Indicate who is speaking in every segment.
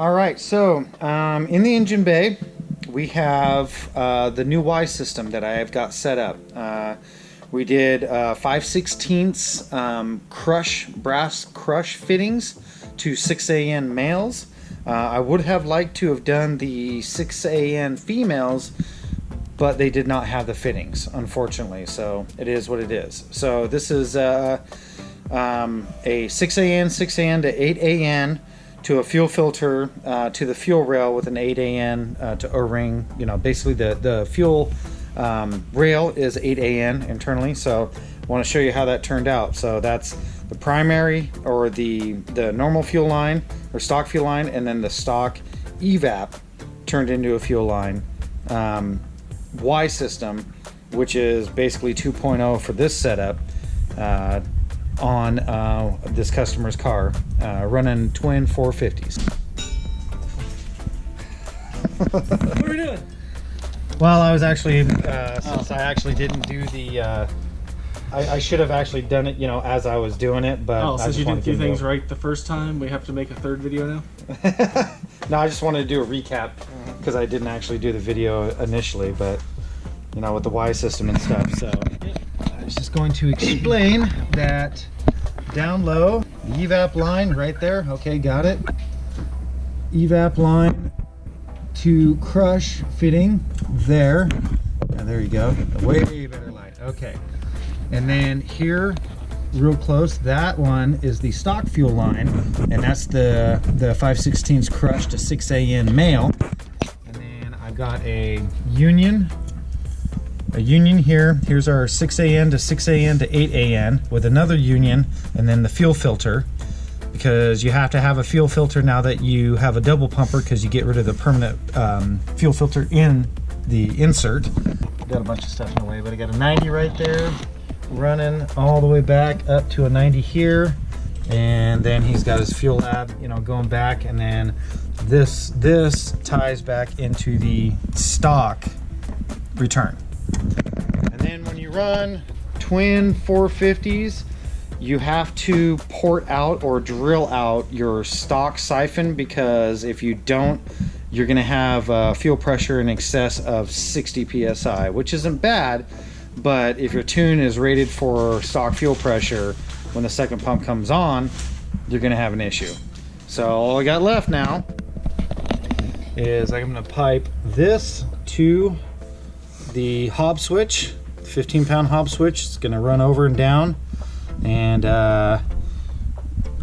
Speaker 1: All right, so in the engine bay, we have the new Y system that I have got set up. We did 5/16 brass crush fittings to 6AN males. I would have liked to have done the 6AN females, but they did not have the fittings, unfortunately. So it is what it is. So this is a 6AN to 8AN to a fuel filter to the fuel rail with an 8AN to O-ring. You know, basically the fuel rail is 8AN internally. So I want to show you how that turned out. So that's the primary, or the normal fuel line or stock fuel line, and then the stock Evap turned into a fuel line Y system, which is basically 2.0 for this setup on this customer's car, running twin 450s.
Speaker 2: What are we doing?
Speaker 1: Well, I was actually, since I actually didn't do the, I should have actually done it, you know, as I was doing it, but
Speaker 2: since you didn't do things right the first time, we have to make a third video now?
Speaker 1: No, I just wanted to do a recap because I didn't actually do the video initially, but, you know, with the Y system and stuff, so. I was just going to explain that down low, the Evap line right there, okay, got it. Evap line to crush fitting there. Now, there you go, way better light, okay. And then here, real close, that one is the stock fuel line, and that's the 5/16 crush to 6AN male. And then I've got a union here. Here's our 6AN to 6AN to 8AN with another union, and then the fuel filter, because you have to have a fuel filter now that you have a double pumper, because you get rid of the permanent fuel filter in the insert. Got a bunch of stuff in the way, but I got a 90 right there, running all the way back up to a 90 here, and then he's got his fuel lab, you know, going back, and then this ties back into the stock return. And then when you run twin 450s, you have to port out or drill out your stock siphon, because if you don't, you're going to have fuel pressure in excess of 60 psi, which isn't bad. But if your tune is rated for stock fuel pressure, when the second pump comes on, you're going to have an issue. So all I got left now is I'm going to pipe this to the hob switch, 15-pound hob switch. It's going to run over and down, and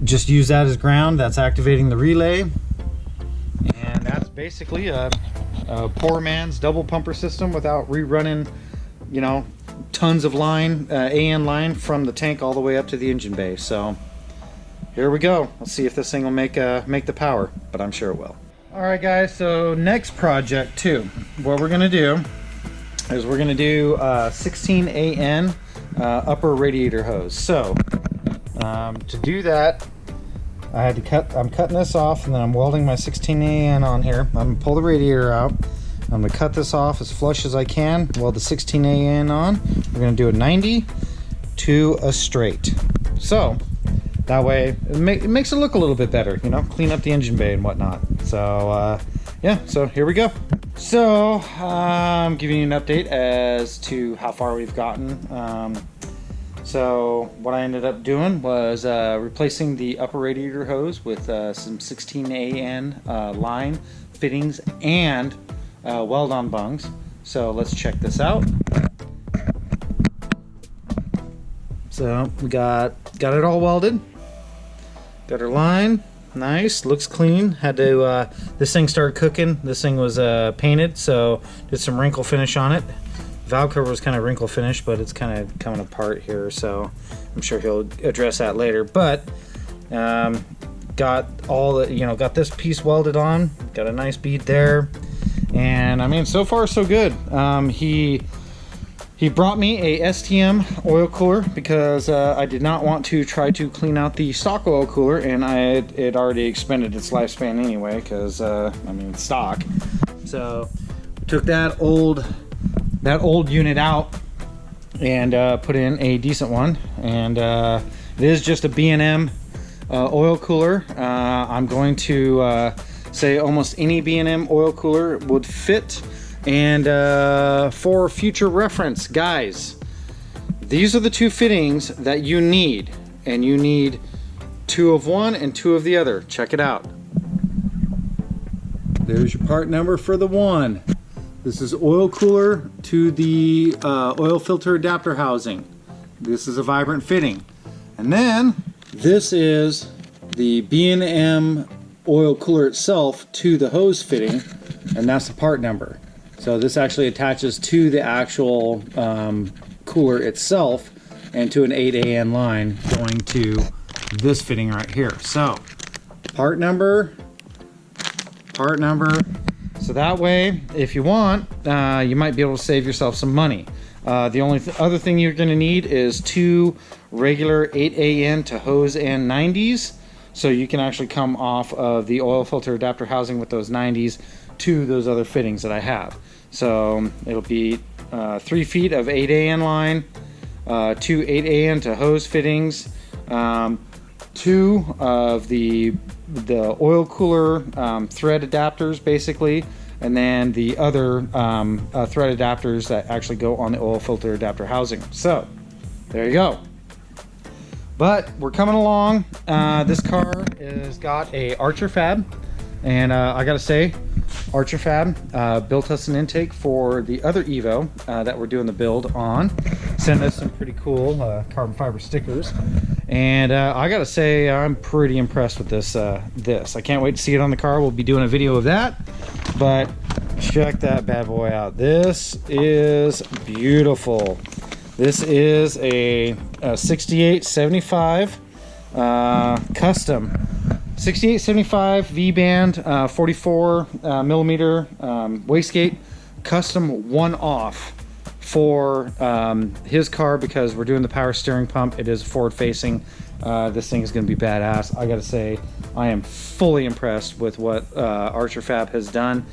Speaker 1: just use that as ground. That's activating the relay, and that's basically a poor man's double pumper system without rerunning, you know, tons of line, AN line from the tank all the way up to the engine bay. So here we go. Let's see if this thing will make the power, but I'm sure it will. All right, guys. So next project 2, what we're gonna do is we're gonna do 16AN upper radiator hose. So to do that, I had to I'm cutting this off, and then I'm welding my 16AN on here. I'm gonna pull the radiator out. I'm going to cut this off as flush as I can, weld the 16AN on. We're going to do a 90 to a straight. So that way it makes it look a little bit better, you know, clean up the engine bay and whatnot. So yeah, so here we go. So I'm giving you an update as to how far we've gotten. So what I ended up doing was replacing the upper radiator hose with some 16AN line fittings and weld-on bungs. So let's check this out. So we got it all welded. Got our line, nice, looks clean. Had to this thing started cooking. This thing was painted, so did some wrinkle finish on it. Valve cover was kind of wrinkle finish, but it's kind of coming apart here, so I'm sure he'll address that later. But got all the, you know, got this piece welded on. Got a nice bead there. And I mean, so far so good. He brought me a STM oil cooler because I did not want to try to clean out the stock oil cooler, and it already expended its lifespan anyway, because I mean, it's stock. So we took that old unit out and put in a decent one, and it is just a B&M oil cooler. I'm going to say almost any B&M oil cooler would fit. And for future reference, guys, these are the two fittings that you need, and you need 2 of one and 2 of the other. Check it out. There's your part number for the one. This is oil cooler to the oil filter adapter housing. This is a vibrant fitting. And then this is the B&M oil cooler itself to the hose fitting, and that's the part number. So this actually attaches to the actual cooler itself and to an 8AN line going to this fitting right here. So part number. So that way, if you want, you might be able to save yourself some money. The only other thing you're going to need is 2 regular 8AN to hose and 90s. So you can actually come off of the oil filter adapter housing with those 90s to those other fittings that I have. So it'll be 3 feet of 8AN line, 2 8AN to hose fittings, 2 of the oil cooler thread adapters basically, and then the other thread adapters that actually go on the oil filter adapter housing. So there you go. But we're coming along. This car has got a Archer fab, and I gotta say, Archer fab built us an intake for the other Evo that we're doing the build on. Sent us some pretty cool carbon fiber stickers, and I gotta say I'm pretty impressed with this. I can't wait to see it on the car. We'll be doing a video of that, but check that bad boy out. This is beautiful. This is a 6875 custom 6875 V-band 44 millimeter wastegate custom one-off for his car, because we're doing the power steering pump. It is forward facing. This thing is going to be badass. I gotta say, I am fully impressed with what Archer Fab has done.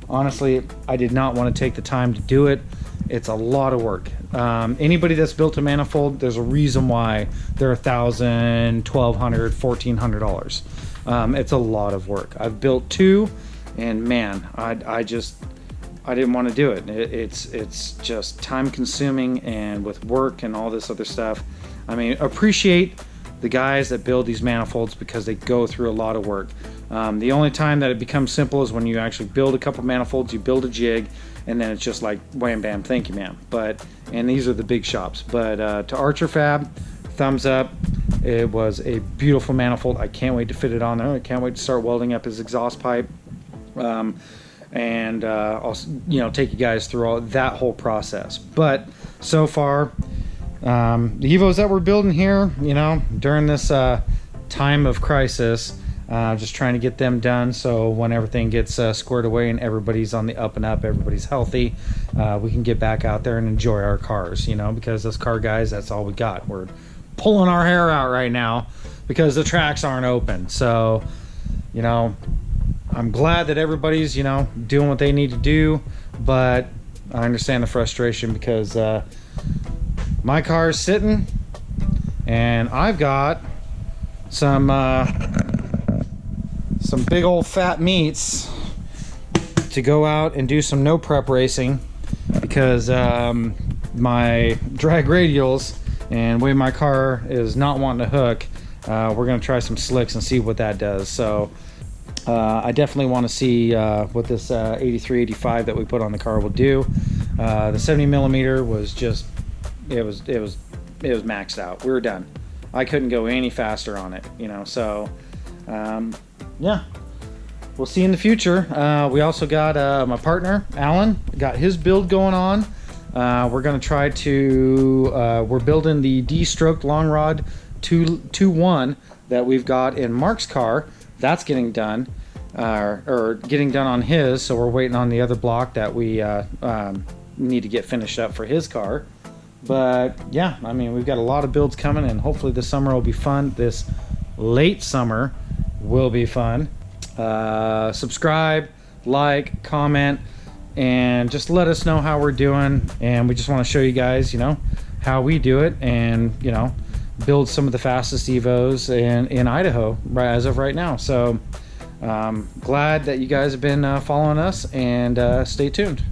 Speaker 1: Honestly, I did not want to take the time to do it. It's a lot of work. Anybody that's built a manifold, there's a reason why they're $1,000, $1,200, $1,400. It's a lot of work. I've built 2, and man, I didn't want to do it. It's just time consuming, and with work and all this other stuff. I mean, appreciate the guys that build these manifolds, because they go through a lot of work. The only time that it becomes simple is when you actually build a couple manifolds, you build a jig, and then it's just like wham bam, thank you ma'am. And these are the big shops. But to Archer Fab, thumbs up. It was a beautiful manifold. I can't wait to fit it on there. I can't wait to start welding up his exhaust pipe, and I'll take you guys through all that whole process. But so far, the Evos that we're building here, during this time of crisis, just trying to get them done, so when everything gets squared away and everybody's on the up and up, everybody's healthy, we can get back out there and enjoy our cars, because us car guys, that's all we got. We're pulling our hair out right now because the tracks aren't open. So I'm glad that everybody's doing what they need to do, but I understand the frustration, because my car is sitting and I've got some big old fat meats to go out and do some no prep racing, because my drag radials and the way my car is not wanting to hook, we're going to try some slicks and see what that does. So I definitely want to see what this 8385 that we put on the car will do. The 70 millimeter was just, it was maxed out. We were done. I couldn't go any faster on it, so yeah, we'll see in the future. We also got my partner Alan got his build going on. We're going to try to we're building the D-stroked long rod 2-1 that we've got in Mark's car. That's getting done, or getting done on his, so we're waiting on the other block that we need to get finished up for his car. But yeah, I mean, we've got a lot of builds coming, and hopefully this summer will be fun. This late summer will be fun. Subscribe, like, comment, and just let us know how we're doing. And we just want to show you guys, how we do it, and build some of the fastest Evos in Idaho as of right now. So Glad that you guys have been following us, and stay tuned.